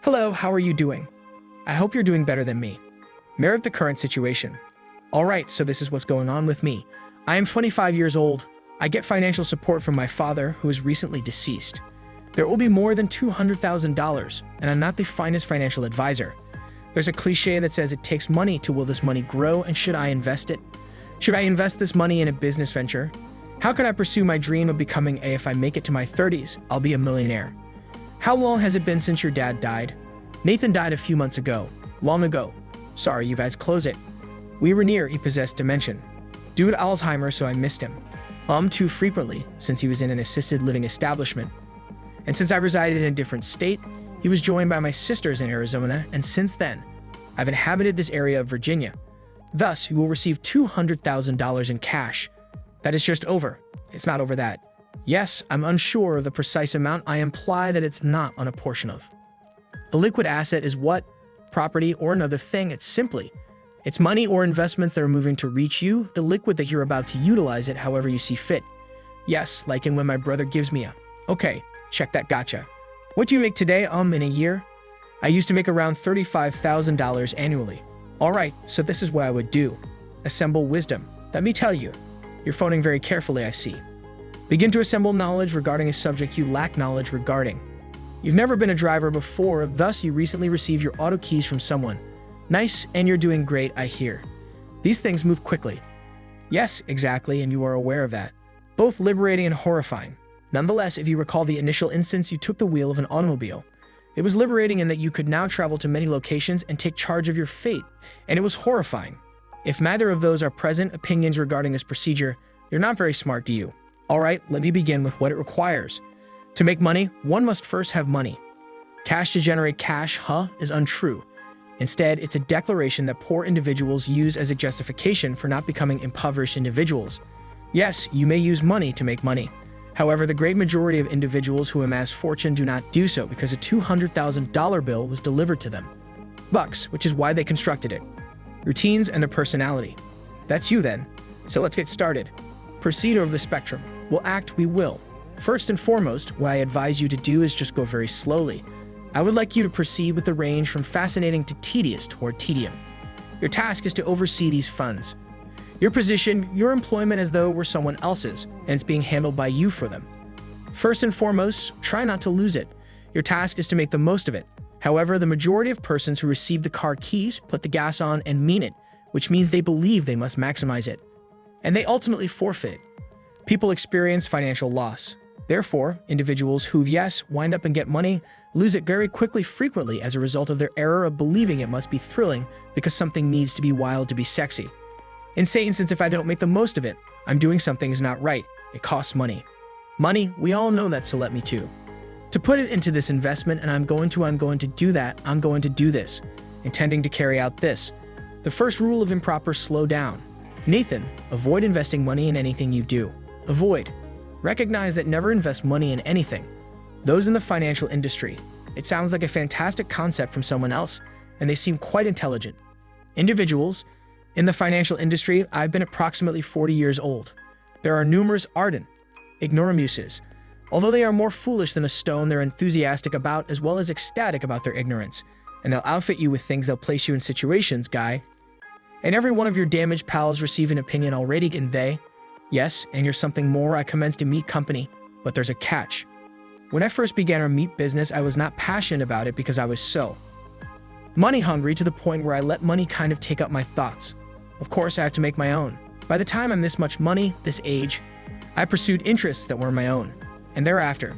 Hello, how are you doing? I hope you're doing better than me. Mayor of the current situation. Alright, so this is what's going on with me. I am 25 years old. I get financial support from my father, who is recently deceased. There will be more than $200,000, and I'm not the finest financial advisor. There's a cliche that says it takes money to will this money grow, and should I invest it? Should I invest this money in a business venture? How can I pursue my dream of becoming if I make it to my 30s, I'll be a millionaire? How long has it been since your dad died? Nathan died a few months ago. Long ago. Sorry, you guys, close it. We were near he possessed dementia. Due to Alzheimer's, so I missed him. Too frequently, since he was in an assisted living establishment. And since I resided in a different state, he was joined by my sisters in Arizona, and since then, I've inhabited this area of Virginia. Thus, you will receive $200,000 in cash. That is just over. It's not over that. Yes, I'm unsure of the precise amount. I imply that it's not on a portion of. A liquid asset is what? Property or another thing. It's money or investments that are moving to reach you, the liquid that you're about to utilize it however you see fit. Yes, like in when my brother gives me a, okay, check that, gotcha. What do you make today, in a year? I used to make around $35,000 annually. Alright, so this is what I would do. Assemble wisdom. Let me tell you. You're phoning very carefully, I see. Begin to assemble knowledge regarding a subject you lack knowledge regarding. You've never been a driver before, thus you recently received your auto keys from someone. Nice, and you're doing great, I hear. These things move quickly. Yes, exactly, and you are aware of that. Both liberating and horrifying. Nonetheless, if you recall the initial instance you took the wheel of an automobile, it was liberating in that you could now travel to many locations and take charge of your fate, and it was horrifying. If neither of those are present opinions regarding this procedure, you're not very smart, do you? Alright, let me begin with what it requires. To make money, one must first have money. Cash to generate cash, is untrue. Instead, it's a declaration that poor individuals use as a justification for not becoming impoverished individuals. Yes, you may use money to make money. However, the great majority of individuals who amass fortune do not do so because a $200,000 bill was delivered to them. Bucks, which is why they constructed it. Routines and their personality. That's you then. So let's get started. Proceed over the spectrum. We'll act, we will. First and foremost, what I advise you to do is just go very slowly. I would like you to proceed with the range from fascinating to tedious toward tedium. Your task is to oversee these funds. Your position, your employment as though it were someone else's, and it's being handled by you for them. First and foremost, try not to lose it. Your task is to make the most of it. However, the majority of persons who receive the car keys put the gas on and mean it, which means they believe they must maximize it. And they ultimately forfeit. People experience financial loss. Therefore, individuals who, yes, wind up and get money, lose it very quickly frequently as a result of their error of believing it must be thrilling because something needs to be wild to be sexy. Insane, since if I don't make the most of it, I'm doing something is not right. It costs money. Money, we all know that, so let me too. To put it into this investment, and I'm going to do that, I'm going to do this, intending to carry out this. The first rule of improper slow down. Nathan, avoid investing money in anything you do. Avoid. Recognize that never invest money in anything. Those in the financial industry. It sounds like a fantastic concept from someone else, and they seem quite intelligent. Individuals. In the financial industry, I've been approximately 40 years old. There are numerous ardent ignoramuses. Although they are more foolish than a stone, they're enthusiastic about as well as ecstatic about their ignorance. And they'll outfit you with things, they'll place you in situations, guy. And every one of your damaged pals receive an opinion already, and they, yes, and you're something more. I commenced a meat company, but there's a catch. When I first began our meat business, I was not passionate about it because I was so money hungry to the point where I let money kind of take up my thoughts. Of course, I have to make my own. By the time I'm this much money, this age, I pursued interests that were my own. And thereafter,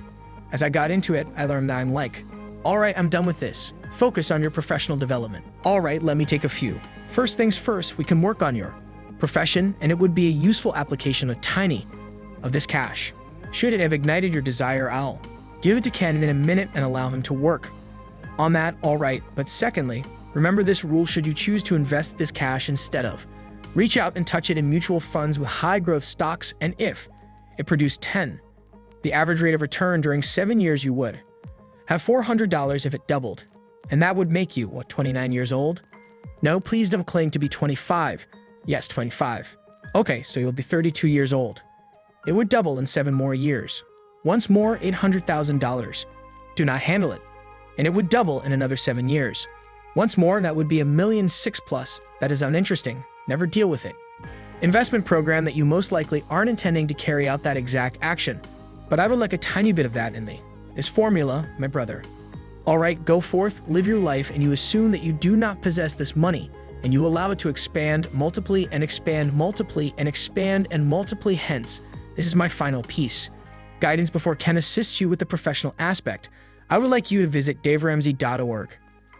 as I got into it, I learned that I'm like, alright, I'm done with this. Focus on your professional development. Alright, let me take a few. First things first, we can work on your profession, and it would be a useful application of this cash. Should it have ignited your desire, I'll give it to Ken in a minute and allow him to work on that, alright. But secondly, remember this rule should you choose to invest this cash instead of. Reach out and touch it in mutual funds with high growth stocks, and if it produced 10, the average rate of return during 7 years, you would have $400 if it doubled. And that would make you, what, 29 years old? No, please don't claim to be 25. Yes, 25. Okay, so you'll be 32 years old. It would double in 7 more years. Once more, $800,000. Do not handle it. and it would double in another 7 years. Once more, that would be $1.6 million plus. That is uninteresting. Never deal with it. Investment program that you most likely aren't intending to carry out that exact action, but I would like a tiny bit of that in this formula, my brother. All right, go forth, live your life, and you assume that you do not possess this money, and you allow it to expand multiply and expand multiply and expand and multiply. Hence, this is my final piece. Guidance before Ken assists you with the professional aspect. I would like you to visit daveramsey.org.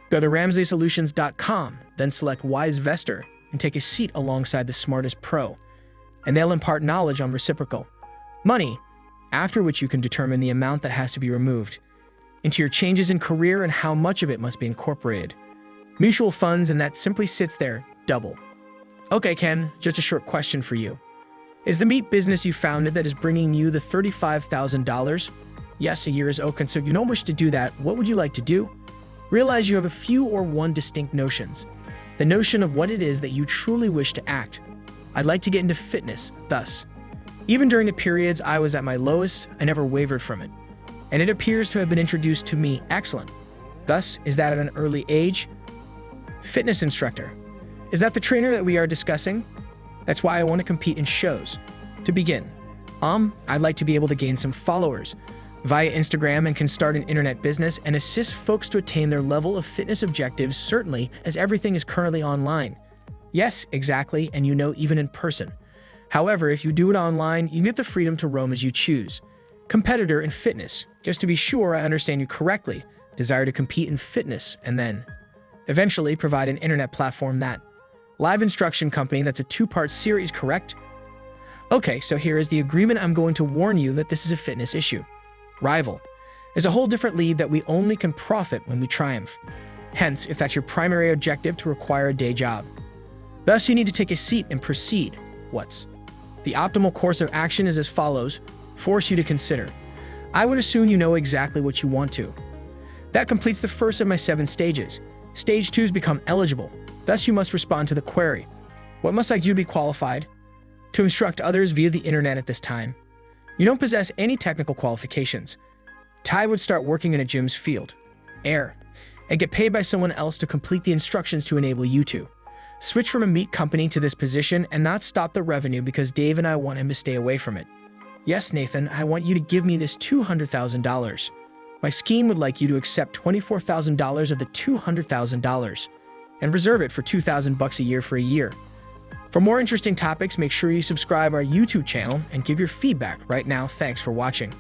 Go to ramseysolutions.com, then select Wise Vestor and take a seat alongside the smartest pro, and they'll impart knowledge on reciprocal money, after which you can determine the amount that has to be removed into your changes in career and how much of it must be incorporated. Mutual funds, and that simply sits there, double. Okay, Ken, just a short question for you. Is the meat business you founded that is bringing you the $35,000? Yes, a year is open, so you don't wish to do that. What would you like to do? Realize you have a few or one distinct notions. The notion of what it is that you truly wish to act. I'd like to get into fitness, thus. Even during the periods I was at my lowest, I never wavered from it. And it appears to have been introduced to me excellent. Thus, is that at an early age? Fitness instructor. Is that the trainer that we are discussing? That's why I want to compete in shows. To begin, I'd like to be able to gain some followers via Instagram and can start an internet business and assist folks to attain their level of fitness objectives, certainly, as everything is currently online. Yes, exactly, and even in person. However, if you do it online, you get the freedom to roam as you choose. Competitor in fitness. Just to be sure I understand you correctly, desire to compete in fitness and then eventually provide an internet platform that live instruction company. That's a 2-part series, correct? Okay, so here is the agreement. I'm going to warn you that this is a fitness issue. Rival is a whole different league that we only can profit when we triumph. Hence, if that's your primary objective, to require a day job. Thus, you need to take a seat and proceed. What's the optimal course of action is as follows. Force you to consider. I would assume you know exactly what you want to. That completes the first of my 7 stages. Stage 2 is become eligible. Thus, you must respond to the query. What must I do to be qualified? To instruct others via the internet at this time. You don't possess any technical qualifications. Ty would start working in a gym's field, air, and get paid by someone else to complete the instructions to enable you to switch from a meat company to this position and not stop the revenue because Dave and I want him to stay away from it. Yes, Nathan, I want you to give me this $200,000. My scheme would like you to accept $24,000 of the $200,000 and reserve it for $2,000 a year for a year. For more interesting topics, make sure you subscribe our YouTube channel and give your feedback right now. Thanks for watching.